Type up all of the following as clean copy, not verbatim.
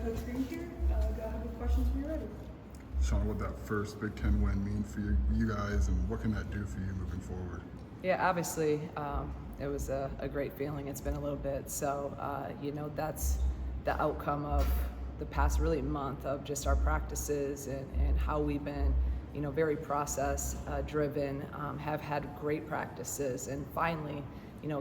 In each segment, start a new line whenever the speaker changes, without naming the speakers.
Coach Green here. Go ahead with questions when you're ready.
Shauna, what that first Big Ten win mean for you guys, and what can that do for you moving forward?
Yeah, obviously, it was a great feeling. It's been a little bit, so that's the outcome of the past really month of just our practices and how we've been, very process driven. Have had great practices, and finally,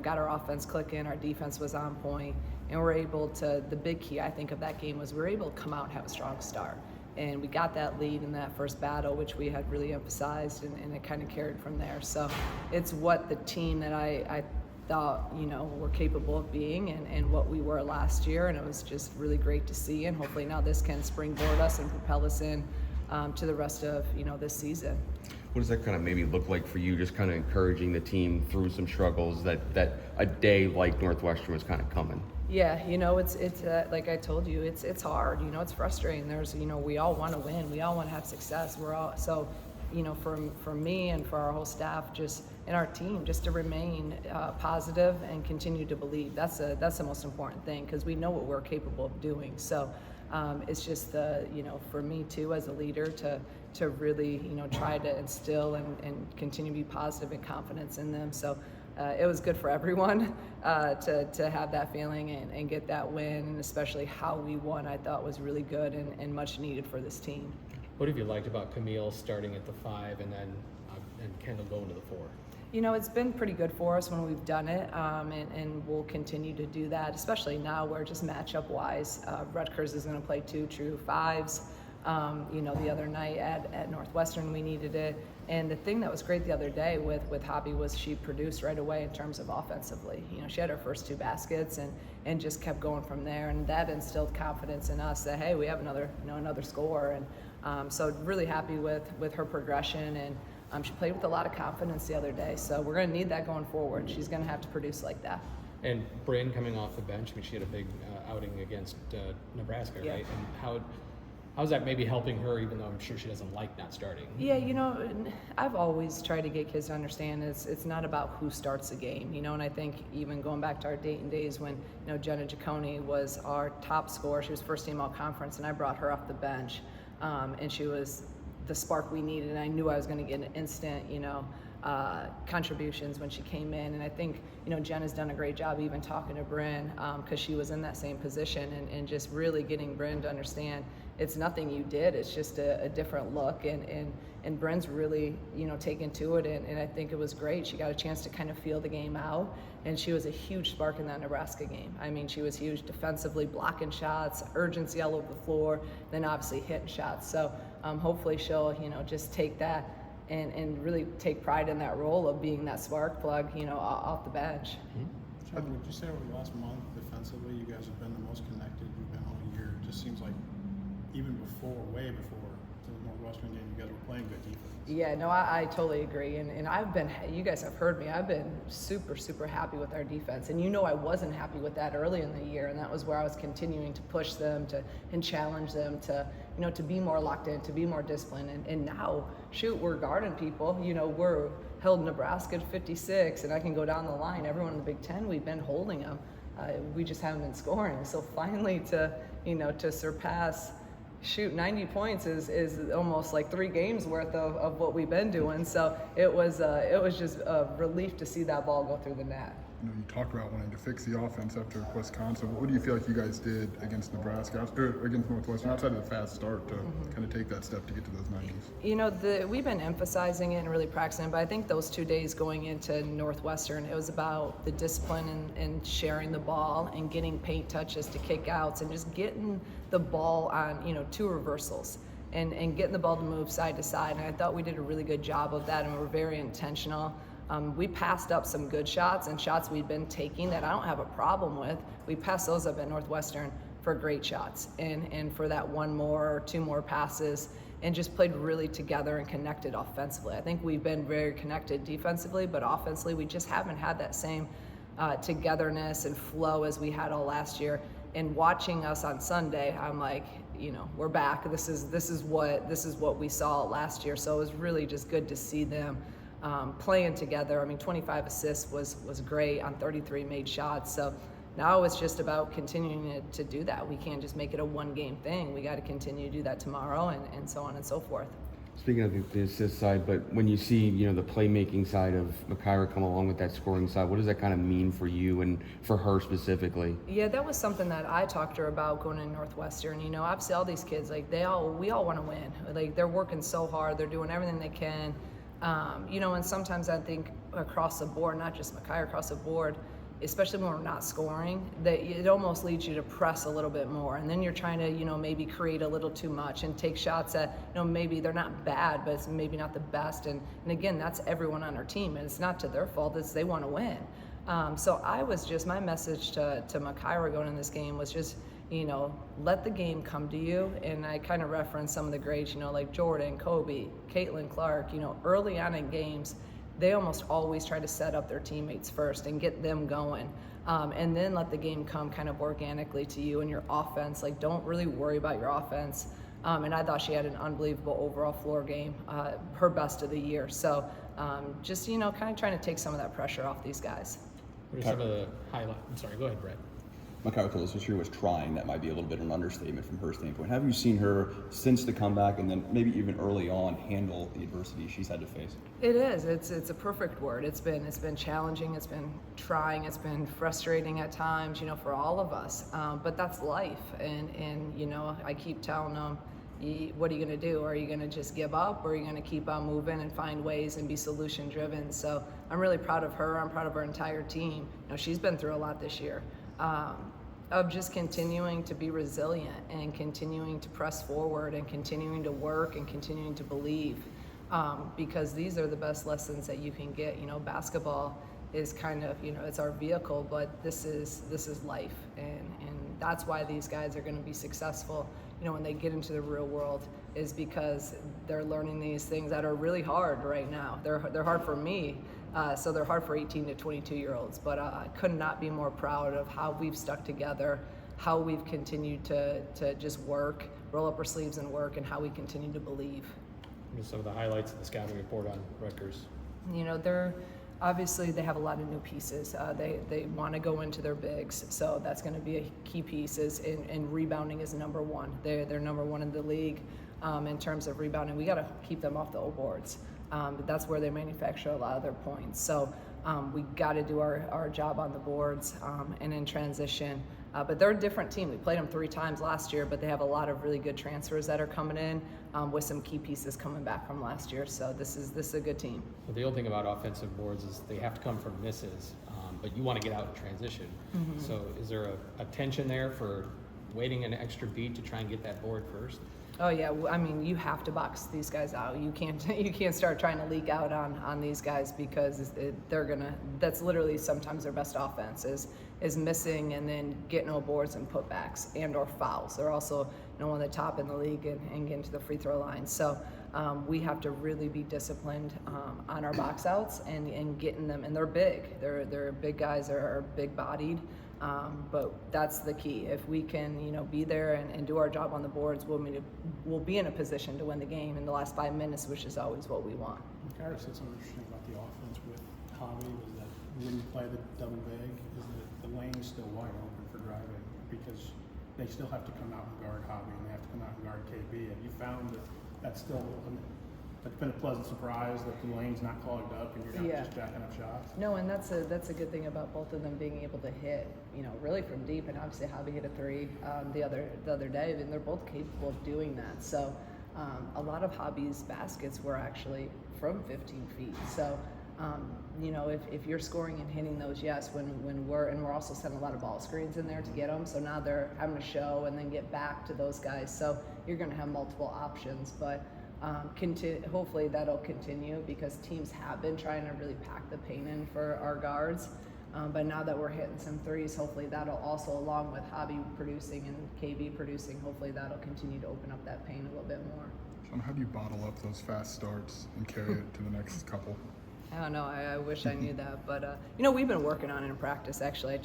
got our offense clicking. Our defense was on point, and we're able to. The big key I think of that game was we were able to come out and have a strong start. And we got that lead in that first battle, which we had really emphasized, and it kind of carried from there. So it's what the team that I thought, we're capable of being and what we were last year. And it was just really great to see. And hopefully now this can springboard us and propel us in to the rest of, this season.
What does that kind of maybe look like for you, just kind of encouraging the team through some struggles that a day like Northwestern was kind of coming?
Yeah, it's like I told you, it's hard. It's frustrating. There's, we all want to win. We all want to have success. We're all so, for me and for our whole staff, just and our team, just to remain positive and continue to believe. That's the most important thing because we know what we're capable of doing. So it's just for me too as a leader to really try to instill and continue to be positive and confidence in them. So. It was good for everyone to have that feeling and get that win, and especially how we won, I thought was really good and much needed for this team.
What have you liked about Camille starting at the 5 and then and Kendall going to the 4?
It's been pretty good for us when we've done it, and we'll continue to do that, especially now where just matchup-wise, Rutgers is going to play 2 true 5s. The other night at Northwestern we needed it. And the thing that was great the other day with Hobby was she produced right away in terms of offensively. She had her first 2 baskets and just kept going from there. And that instilled confidence in us that, hey, we have another score. And so really happy with her progression. And she played with a lot of confidence the other day. So we're going to need that going forward. She's going to have to produce like that.
And Bryn coming off the bench, she had a big outing against Nebraska,
Yeah.
right? And how's that maybe helping her, even though I'm sure she doesn't like not starting?
Yeah, I've always tried to get kids to understand it's not about who starts the game, and I think even going back to our Dayton days when, Jenna Giacone was our top scorer. She was first team all conference, and I brought her off the bench, and she was the spark we needed, and I knew I was going to get an instant, contributions when she came in. And I think, Jen has done a great job even talking to Bryn because she was in that same position and just really getting Bryn to understand it's nothing you did, it's just a different look. And Bryn's really, taken to it, and I think it was great. She got a chance to kind of feel the game out, and she was a huge spark in that Nebraska game. I mean, she was huge defensively, blocking shots, urgency all over the floor, then obviously hitting shots. So hopefully she'll, just take that and really take pride in that role of being that spark plug, off the bench.
Shauna, would you say over the last month, defensively, you guys have been the most connected you've been all year? It just seems like even way before the Northwestern game, you guys were playing good defense.
Yeah, no, I totally agree. And I've been, you guys have heard me, I've been super, super happy with our defense. And I wasn't happy with that early in the year, and that was where I was continuing to push them and challenge them to, to be more locked in, to be more disciplined. And now, shoot, we're guarding people. We're held Nebraska at 56, and I can go down the line. Everyone in the Big Ten, we've been holding them. We just haven't been scoring. So finally to surpass 90 points is almost like 3 games worth of what we've been doing. So it was just a relief to see that ball go through the net.
You talked about wanting to fix the offense after Wisconsin. What do you feel like you guys did against Nebraska, or against Northwestern, outside of the fast start to kind of take that step to get to those 90s?
We've been emphasizing it and really practicing, but I think those 2 days going into Northwestern, it was about the discipline and sharing the ball and getting paint touches to kick outs and just getting the ball on, 2 reversals and getting the ball to move side to side. And I thought we did a really good job of that, and we were very intentional. We passed up some good shots and shots we'd been taking that I don't have a problem with. We passed those up at Northwestern for great shots and for that 1 more or 2 more passes, and just played really together and connected offensively. I think we've been very connected defensively, but offensively we just haven't had that same togetherness and flow as we had all last year. And watching us on Sunday, I'm like, we're back. This is what we saw last year. So it was really just good to see them playing together. I mean, 25 assists was great on 33 made shots. So now it's just about continuing to do that. We can't just make it a one-game thing. We got to continue to do that tomorrow, and so on and so forth.
Speaking of the assist side, but when you see, the playmaking side of Makaira come along with that scoring side, what does that kind of mean for you and for her specifically?
Yeah, that was something that I talked to her about going to Northwestern. Obviously all these kids, like we all want to win. Like they're working so hard, they're doing everything they can. And sometimes I think across the board, not just Makaira, across the board, especially when we're not scoring, that it almost leads you to press a little bit more. And then you're trying to, maybe create a little too much and take shots that, maybe they're not bad, but it's maybe not the best. And again, that's everyone on our team. And it's not to their fault, it's they want to win. So my message to Makaira going in this game was just, let the game come to you. And I kind of referenced some of the greats, like Jordan, Kobe, Caitlin Clark, early on in games, they almost always try to set up their teammates first and get them going. And then let the game come kind of organically to you and your offense. Like, don't really worry about your offense. And I thought she had an unbelievable overall floor game, her best of the year. So just, kind of trying to take some of that pressure off these guys.
What are some of the highlights? I'm sorry, go ahead, Brett.
Makaira told us this year was trying. That might be a little bit of an understatement from her standpoint. Have you seen her since the comeback and then maybe even early on handle the adversity she's had to face?
It is. It's a perfect word. It's been challenging. It's been trying. It's been frustrating at times, for all of us. But that's life. And I keep telling them, what are you going to do? Are you going to just give up, or are you going to keep on moving and find ways and be solution driven? So I'm really proud of her. I'm proud of our entire team. She's been through a lot this year. Of just continuing to be resilient and continuing to press forward and continuing to work and continuing to believe, because these are the best lessons that you can get. Basketball is kind of, it's our vehicle, but this is life, and that's why these guys are going to be successful, when they get into the real world, is because they're learning these things that are really hard right now. They're hard for me. So they're hard for 18 to 22-year-olds, but I could not be more proud of how we've stuck together, how we've continued to just work, roll up our sleeves and work, and how we continue to believe.
What are some of the highlights of the scouting report on Rutgers?
Obviously they have a lot of new pieces. They want to go into their bigs, so that's going to be a key piece. And rebounding is number one. They're number one in the league in terms of rebounding. We got to keep them off the O boards. But that's where they manufacture a lot of their points. So we got to do our job on the boards and in transition. But they're a different team. We played them 3 times last year, but they have a lot of really good transfers that are coming in with some key pieces coming back from last year. So this is a good team.
Well, the old thing about offensive boards is they have to come from misses, but you want to get out in transition. Mm-hmm. So is there a tension there for waiting an extra beat to try and get that board first?
Oh yeah, I mean, you have to box these guys out. You can't start trying to leak out on these guys, because that's literally sometimes their best offense is missing and then getting no boards and putbacks and or fouls. They're also one of the top in the league and getting to the free throw line. So we have to really be disciplined on our box outs and getting them. And they're big. They're big guys. They're big bodied. But that's the key. If we can, be there and do our job on the boards, we'll be in a position to win the game in the last 5 minutes, which is always what we want.
Makaira said something interesting about the offense with Hobby, was that when you play the double big, is that the lane is still wide open for driving, because they still have to come out and guard Hobby, and they have to come out and guard KB. Have you found that that's still it's been a pleasant surprise that the lane's not clogged up and you're not just jacking up shots?
No, and that's a good thing about both of them being able to hit, really from deep. And obviously Hobby hit a 3 the other day, and they're both capable of doing that. So a lot of Hobby's baskets were actually from 15 feet. So if you're scoring and hitting those, yes, when we're also sending a lot of ball screens in there to get them. So now they're having to show and then get back to those guys. So you're going to have multiple options, but hopefully that'll continue, because teams have been trying to really pack the paint in for our guards. But now that we're hitting some threes, hopefully that'll also, along with Hobby producing and KB producing, hopefully that'll continue to open up that paint a little bit more.
Shauna, how do you bottle up those fast starts and carry it to the next couple?
I don't know. I wish I knew that, but we've been working on it in practice. Actually, I've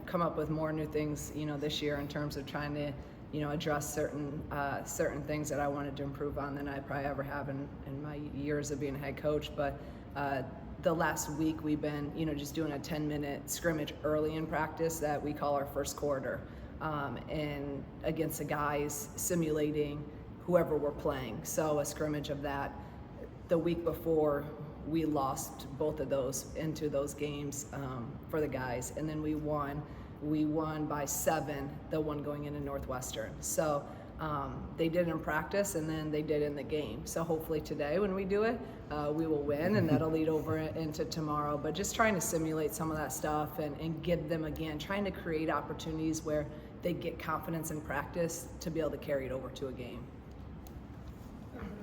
come up with more new things, this year in terms of trying to, address certain things that I wanted to improve on than I probably ever have in my years of being a head coach. But the last week we've been, just doing a 10-minute scrimmage early in practice that we call our first quarter, and against the guys simulating whoever we're playing. So a scrimmage of that. The week before, we lost both of those into those games for the guys, and then we won. We won by 7, the one going into Northwestern. So they did in practice, and then they did in the game. So hopefully today when we do it, we will win, and that'll lead over into tomorrow. But just trying to simulate some of that stuff and give them, again, trying to create opportunities where they get confidence in practice to be able to carry it over to a game.